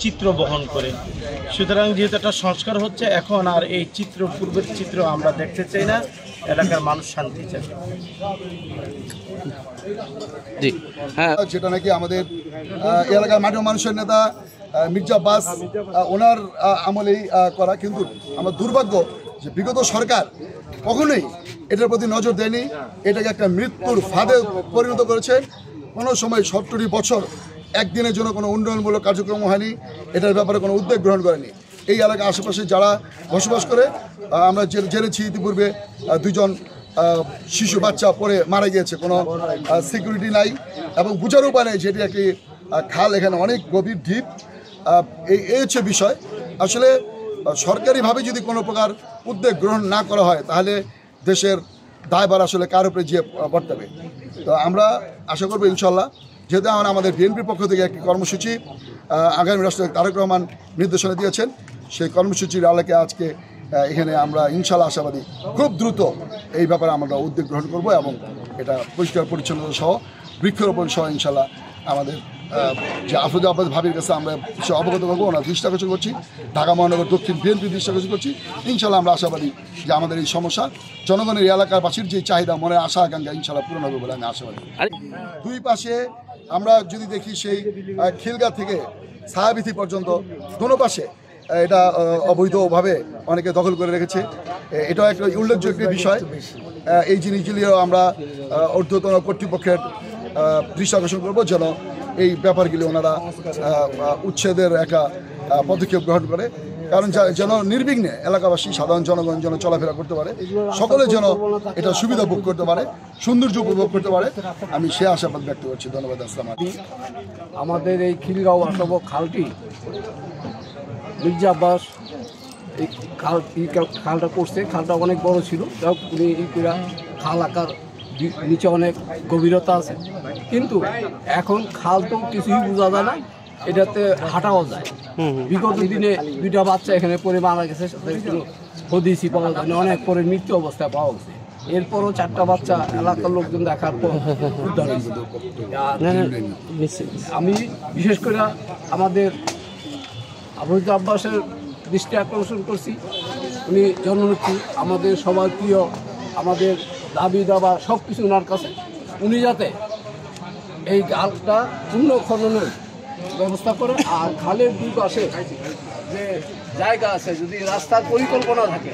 চিত্র বহন করে। সুতরাং যেহেতু একটা সংস্কার হচ্ছে এখন আর এই চিত্র পূর্বের চিত্র আমরা দেখতে চাই না, এলাকার মানুষ শান্তি চায়। জি হ্যাঁ, যেটা নাকি আমাদের এলাকার মাটির মানুষের নেতা মির্জা আব্বাস ওনার আমলেই করা, কিন্তু আমার দুর্ভাগ্য যে বিগত সরকার কখনোই এটার প্রতি নজর দেয়নি, এটাকে একটা মৃত্যুর ফাঁদে পরিণত করেছে। কোনো সময় 70 বছর একদিনের জন্য কোনো উন্নয়নমূলক কার্যক্রম হয়নি, এটার ব্যাপারে কোনো উদ্যোগ গ্রহণ করেনি। এই এলাকার আশেপাশে যারা বসবাস করে, আমরা জেনেছি ইতিপূর্বে 2 জন শিশু বাচ্চা পড়ে মারা গিয়েছে, কোনো সিকিউরিটি নাই এবং বুঝার উপায় নেই যেটি একটি খাল, এখানে অনেক গভীর ডিপ। এই হচ্ছে বিষয়। আসলে সরকারিভাবে যদি কোনো প্রকার উদ্যোগ গ্রহণ না করা হয় তাহলে দেশের দায়ভার আসলে কার উপরে যে বর্তাবে। তো আমরা আশা করবো ইনশাল্লাহ, যেহেতু আমাদের বিএনপির পক্ষ থেকে একটি কর্মসূচি আগামী রাষ্ট্রপতি তারেক রহমান নির্দেশনা দিয়েছেন, সেই কর্মসূচির আলোকে আজকে এখানে আমরা ইনশাল্লাহ আশাবাদী খুব দ্রুত এই ব্যাপারে আমরা উদ্যোগ গ্রহণ করব এবং এটা পরিষ্কার পরিচ্ছন্নতা সহ বৃক্ষরোপণ সহ ইনশাল্লাহ আমাদের যে আফরোজা আব্বাস ভাবির কাছে আমরা সে অবগত করবো, ওনার দৃষ্টি আকর্ষণ করছি, ঢাকা মহানগর দক্ষিণ বিএনপি দৃষ্টি আকর্ষণ করছি। ইনশাল্লাহ আমরা আশাবাদী যে আমাদের এই সমস্যা জনগণের এলাকাবাসীর যে চাহিদা, মনে আশা আকাঙ্ক্ষা ইনশাল্লাহ পূরণ হবে বলে আমি আশাবাদী। দুই পাশে আমরা যদি দেখি সেই খিলগা থেকে ছায়াবিথি পর্যন্ত দোনো পাশে এটা অবৈধভাবে অনেকে দখল করে রেখেছে। এটাও একটা উল্লেখযোগ্য বিষয়। এই জিনিসগুলিও আমরা ঊর্ধ্বতন কর্তৃপক্ষের দৃষ্টি আকর্ষণ করবো যেন এই ব্যাপারগুলি ওনারা উচ্ছেদের একটা পদক্ষেপ গ্রহণ করে, কারণ যেন নির্বিঘ্নে এলাকাবাসী সাধারণ জনগণ যেন চলাফেরা করতে পারে, সকলে যেন এটা সুবিধা ভোগ করতে পারে, সৌন্দর্য উপভোগ করতে পারে, আমি সে আশাবাদ ব্যক্ত করছি। ধন্যবাদ। আসসালাম। আমাদের এই খিলগাঁও আসব খালটি মির্জা আব্বাস এই খালটা করছে। খালটা অনেক বড় ছিল, উনি খাল আকার নিচে অনেক গভীরতা আছে, কিন্তু এখন খাল তো কিছুই বোঝা যায় না, এটাতে হাঁটাও যায়। বিগত দিনে 2টা বাচ্চা এখানে পরে মারা গেছে, কোনো হদিসই পাওয়া যায়নি, অনেক পরে মৃত্যু অবস্থায় পাওয়া গেছে। এরপরও 4টা বাচ্চা এলাকার লোকজন দেখার পর উদ্ধার হয়েছে। আমি বিশেষ করে আমাদের আফরোজা আব্বাসের দৃষ্টি আকর্ষণ করছি, উনি জননেত্রী, আমাদের সবার প্রিয়, আমাদের দাবি দাবা সব কিছু ওনার কাছে। উনি যাতে এই খালটা পূর্ণ খননের ব্যবস্থা করে, আর খালের দুই পাশে যে জায়গা আছে, যদি রাস্তার পরিকল্পনা থাকে,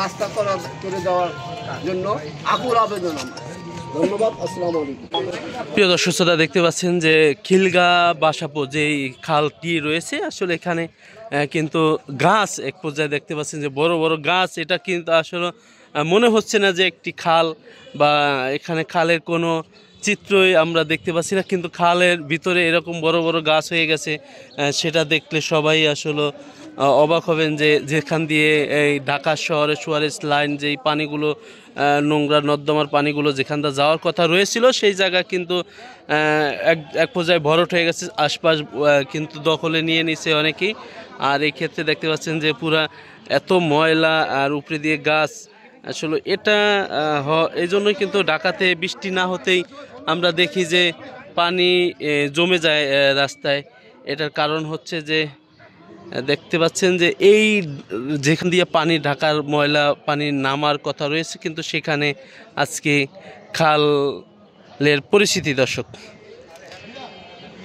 রাস্তা করে দেওয়ার জন্য আকুল আবেদন আমার। ধন্যবাদ। আসসালামু আলাইকুম। প্রিয় দর্শক শ্রোতা, দেখতে পাচ্ছেন যে খিলগা বাসাপো যেই খালটি রয়েছে, আসলে এখানে কিন্তু গাছ এক পর্যায়ে দেখতে পাচ্ছেন যে বড় বড় গাছ। এটা কিন্তু আসলে মনে হচ্ছে না যে একটি খাল বা এখানে খালের কোনো চিত্রই আমরা দেখতে পাচ্ছি না, কিন্তু খালের ভিতরে এরকম বড় বড় গাছ হয়ে গেছে। সেটা দেখলে সবাই আসলে অবাক হবেন যে যেখান দিয়ে এই ঢাকা শহরে সুয়ারেজ লাইন যেই পানিগুলো, নোংরা নর্দমার পানিগুলো যেখানটা যাওয়ার কথা রয়েছিল, সেই জায়গা কিন্তু এক পর্যায়ে ভরাট হয়ে গেছে। আশপাশ কিন্তু দখলে নিয়ে নিছে অনেকেই। আর এই ক্ষেত্রে দেখতে পাচ্ছেন যে পুরা এত ময়লা আর উপরে দিয়ে গাছ। আসলে এটা এই জন্যই কিন্তু ঢাকাতে বৃষ্টি না হতেই আমরা দেখি যে পানি জমে যায় রাস্তায়। এটার কারণ হচ্ছে যে দেখতে পাচ্ছেন যে এই যেখান দিয়ে পানি, ঢাকার ময়লা পানি নামার কথা রয়েছে, কিন্তু সেখানে আজকে খালের পরিস্থিতি। দর্শক,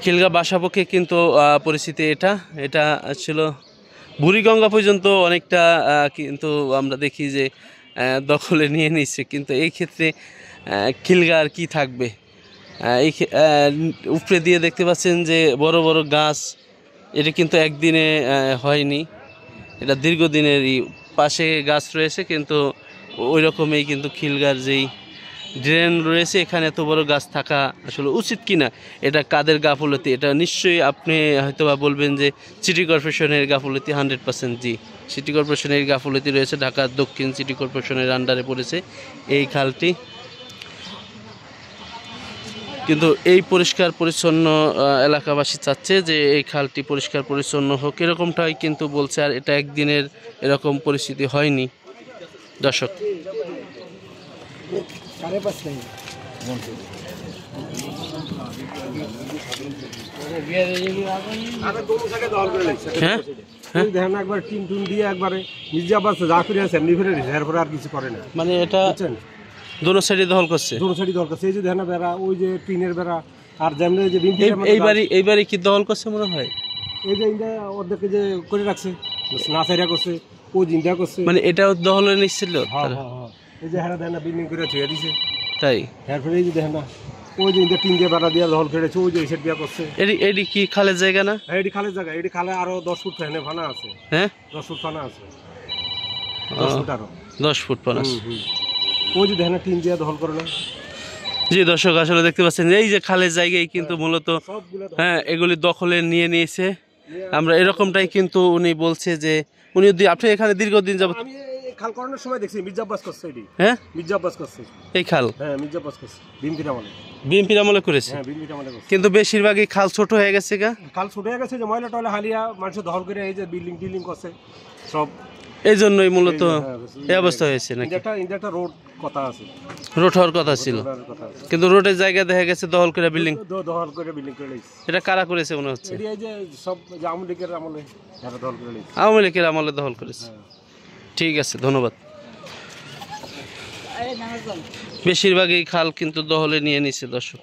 খিলগা বাসাপোকে কিন্তু পরিস্থিতি এটা ছিল বুড়িগঙ্গা পর্যন্ত অনেকটা, কিন্তু আমরা দেখি যে দখলে নিয়ে নিচ্ছে। কিন্তু এই ক্ষেত্রে খিলগা আর কি থাকবে। এই উপরে দিয়ে দেখতে পাচ্ছেন যে বড় বড় গাছ। এটা কিন্তু একদিনে হয়নি, এটা দীর্ঘদিনেরই। পাশে গাছ রয়েছে, কিন্তু ওই রকমই কিন্তু খিলগার যেই ড্রেন রয়েছে, এখানে এত বড় গাছ থাকা আসলে উচিত কিনা, এটা কাদের গাফলতি? এটা নিশ্চয়ই আপনি হয়তো বা বলবেন যে সিটি কর্পোরেশনের গাফলতি। 100% জি, সিটি কর্পোরেশনের গাফলতি রয়েছে। ঢাকা দক্ষিণ সিটি কর্পোরেশনের আন্ডারে পড়েছে এই খালটি। কিন্তু এই পরিষ্কার পরিচ্ছন্ন এলাকাবাসী চাচ্ছে যে এই খালটি পরিষ্কার পরিচ্ছন্ন হোক, এরকমটাই কিন্তু বলছে। আর এটা একদিনের এরকম পরিস্থিতি হয়নি। দর্শক, হ্যাঁ হ্যাঁ দেখেন একবার টিন টুন দিয়ে একবারে মির্জা আব্বাস যা করে আছে এমনি ফেলে দিচ্ছে, এরপরে আর কিছু করে না। মানে এটা বুঝছেন, দোনো সাইডে দখল করছে। দোনো সাইডে দরকার, সেই যে দেখেন না বেড়া, ওই যে টিনের বেড়া, আর যেমন যে এইবারই কি দখল করছে মনে হয়? এই যে ইন্ডিয়া অর্ধেকে যে করে রাখছে, না সাইরা করছে, ও জিন্দা করছে। মানে এটাও দখলে নিচ্ছিল হ্যাঁ তারা? হ্যাঁ হ্যাঁ, এই যে হেরা দেখেন না বিল্ডিং করে ছুঁয়ে দিছে, তাই এরপরে এই যে দেখেন না ওই যে ইন্ডিয়া টিন দিয়ে বেড়া দিয়ে দখল করেছে, ওই যে এই সাইড দিয়া করছে। এটি কি খালের জায়গা না? হ্যাঁ, এটি খালের জায়গা, এটি খালে আরো 10 ফুট ফেনে ফানা আছে, হ্যাঁ 10 ফুট ফানা আছে, 10 ফুট আরো। 10 ফুট পানাস। ওই যে দেখেন না টিন দিয়ে দখল করে না। জি দর্শক, আসলে দেখতে পাচ্ছেন এই যে খালের জায়গায় কিন্তু মূলত সবগুলো হ্যাঁ এগুলি দখলে নিয়ে নিয়েছে। আমরা এরকমটাই কিন্তু উনি বলছে যে উনি যদি আপনি এখানে দীর্ঘদিন যাবত আমি এই খাল করানোর সময় দেখছি মির্জা আব্বাস করছে, এটি হ্যাঁ মির্জা আব্বাস করছে। এই খাল হ্যাঁ, মির্জা আব্বাস করছে বিএনপির আমলে। বিএনপির আমলে করেছে, হ্যাঁ, বিএনপির আমলে করছে। কিন্তু বেশিরভাগই খাল ছোট হয়ে গেছে গা। খাল ছোট হয়ে গেছে, যে ময়লা টয়লা হালিয়া মানুষ দখল করে এই যে বিল্ডিং টিল্ডিং করছে সব, এই জন্যই মূলত হ্যাঁ, এই অবস্থা হয়েছে নাকি? একটা রোড কথা আছে, রোড হওয়ার কথা ছিল, রোডের কথা আছে। কিন্তু রোডের জায়গা দেখা গেছে দখল করে বিল্ডিং। দখল করে বিল্ডিং করে লইছে। এটা কারা করেছে মনে হচ্ছে? এটি এই যে সব যে আওয়ামী লীগের আমলে যারা দখল করে লইছে। আওয়ামী লীগের আমলে দখল করেছে। ঠিক আছে, ধন্যবাদ। বেশিরভাগই খাল কিন্তু দখলে নিয়ে নিছে দর্শক।